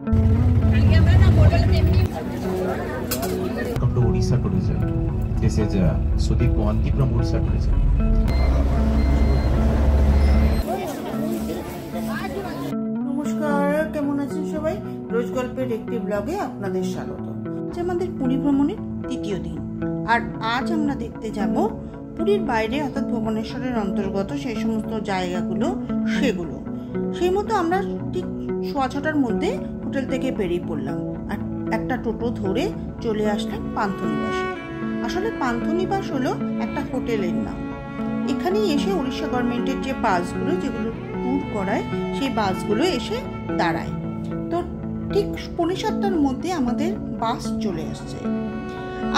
Welcome to Odisha Tourism. This is Sudeep Mohanty from Odisha Tourism. নমস্কার, কেমন আছেন সবাই? রোজ গল্পের একটি ব্লগে আপনাদের স্বাগত। আমাদের পুরী ভ্রমণের তৃতীয় দিন, আর আজ আমরা দেখতে যাব পুরীর বাইরে অর্থাৎ ভুবনেশ্বরের অন্তর্গত সেই সমস্ত জায়গাগুলো, সেগুলো সেই মতো আমরা ঠিক 6:30টার মধ্যে হোটেল থেকে বেরিয়ে পড়লাম আর একটা টোটো ধরে চলে আসলাম পান্থনিবাসে। আসলে পান্থনিবাস হলো একটা হোটেলের নাম। এখানে এসে উড়িষ্যা গভর্নমেন্টের যে বাসগুলো, যেগুলো ট্যুর করায়, সেই বাসগুলো এসে দাঁড়ায়। তো ঠিক 7:45টার মধ্যে আমাদের বাস চলে আসছে।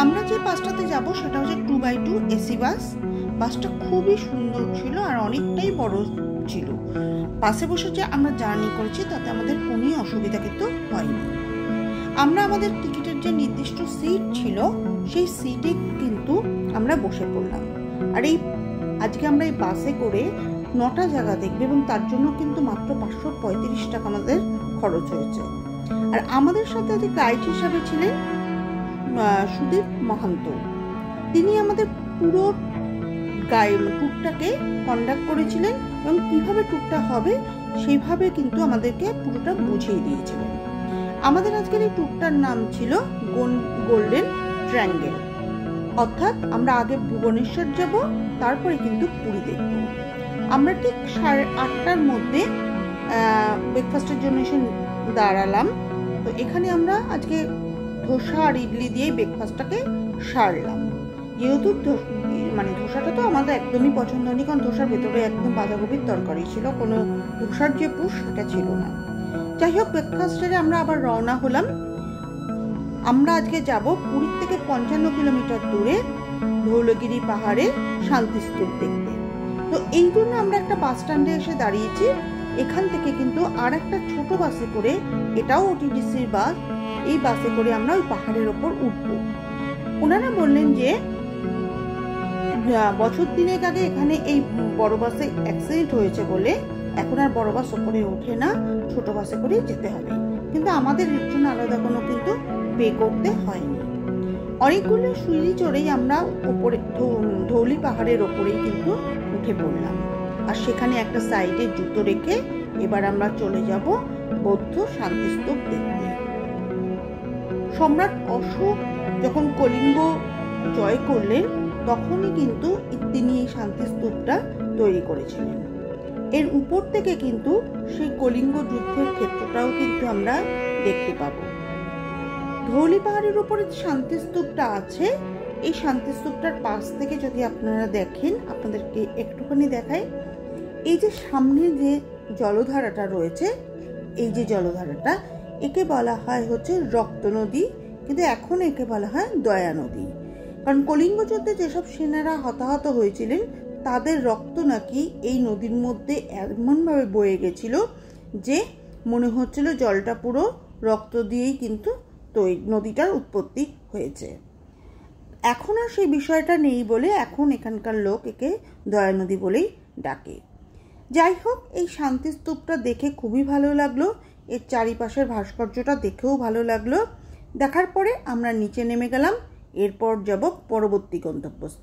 আমরা যে বাসটাতে যাব সেটা হচ্ছে 2x2 এসি বাস। বাসটা খুবই সুন্দর ছিল আর অনেকটাই বড় ছিল। বাসে বসে যে আমরা জার্নি করেছি তাতে আমাদের কোনো অসুবিধা কিন্তু হয়নি। আমরা আমাদের টিকিটের যে নির্দিষ্ট সিট ছিল সেই সিটে কিন্তু আমরা বসে পড়লাম। আর আজকে আমরা এই বাসে করে 9টা জায়গা দেখবে এবং তার জন্য কিন্তু মাত্র 535 টাকা আমাদের খরচ হয়েছে। আর আমাদের সাথে যে গাইড হিসাবে ছিলেন সুদীপ মহান্ত। তিনি আমাদের পুরো ট্যুরটাকে কন্ডাক্ট করেছিলেন এবং কিভাবে ট্যুরটা হবে সেইভাবে কিন্তু আমাদেরকে পুরোটা বুঝিয়ে দিয়েছিলেন। আমাদের আজকের এই ট্যুরটার নাম ছিল গোল্ডেন ট্রায়াঙ্গেল, অর্থাৎ আমরা আগে ভুবনেশ্বর যাব, তারপরে কিন্তু পুরী দেখব। আমরা ঠিক 8:30টার মধ্যে ব্রেকফাস্টের জন্য এসে দাঁড়ালাম। তো এখানে আমরা আজকে ধোসা আর ইডলি দিয়ে ব্রেকফাস্টটাকে সারলাম। যেহেতু ধোসাটা তো আমাদের একদমই পছন্দ হয়নি, কারণ ধোসার ভেতরে একদম বাঁধাকপির তরকারি ছিল, কোনো ধোসার যে পুষ সেটা ছিল না। যাই হোক, ব্রেকফাস্টে আমরা আবার রওনা হলাম। আমরা আজকে যাব পুরীর থেকে 55 কিলোমিটার দূরে ধৌলগিরি পাহাড়ে শান্তিস্তূপ দেখতে। তো এই জন্য আমরা একটা বাস স্ট্যান্ডে এসে দাঁড়িয়েছি। এখান থেকে কিন্তু আর একটা ছোট বাসে করে, এটাও ওটিডিসির বাস, এই বাসে করে আমরা ওই পাহাড়ের ওপর উঠবো। ওনারা বললেন যে বছর 3 আগে এখানে এই বড় বাসে অ্যাক্সিডেন্ট হয়েছে বলে এখন আর বড় বাস ওপরে ওঠে না, ছোট বাসে করে যেতে হবে। কিন্তু আমাদের এর জন্য আলাদা কোনো কিন্তু পে করতে হয়নি। অনেকগুলো সিঁড়ি চড়েই আমরা ওপরে ধৌলি পাহাড়ের ওপরেই কিন্তু উঠে পড়লাম। আর সেখানে একটা সাইডে জুতো রেখে এবার আমরা চলে যাব বৌদ্ধ শান্তিস্তূপ দেখতে। সম্রাট অশোক যখন কলিঙ্গ জয় করলেন তখনই কিন্তু তিনি এই শান্তিস্তূপটা তৈরি করেছিলেন। এর উপর থেকে কিন্তু সেই কলিঙ্গ যুদ্ধের ক্ষেত্রটাও কিন্তু আমরা দেখতে পাবো। ধৌলি পাহাড়ের উপরে যে শান্তিস্তূপটা আছে, এই শান্তিস্তূপটার পাশ থেকে যদি আপনারা দেখেন, আপনাদেরকে একটুখানি দেখাই। এই যে সামনে যে জলধারাটা রয়েছে, এই যে জলধারাটা, একে বলা হয় হচ্ছে রক্ত নদী, কিন্তু এখন একে বলা হয় দয়া নদী। কারণ কলিঙ্গ যুদ্ধে যেসব সেনারা হতাহত হয়েছিলেন তাদের রক্ত নাকি এই নদীর মধ্যে এমনভাবে বয়ে গেছিল যে মনে হচ্ছিল জলটা পুরো রক্ত দিয়েই কিন্তু নদীটার উৎপত্তি হয়েছে। এখন আর সেই বিষয়টা নেই বলে এখন এখানকার লোক একে দয়া নদী বলেই ডাকে। যাই হোক, এই শান্তিস্তূপটা দেখে খুবই ভালো লাগলো। এর চারিপাশের ভাস্কর্যটা দেখেও ভালো লাগলো। দেখার পরে আমরা নিচে নেমে গেলাম। এরপর যাব পরবর্তী গন্তব্যস্থল।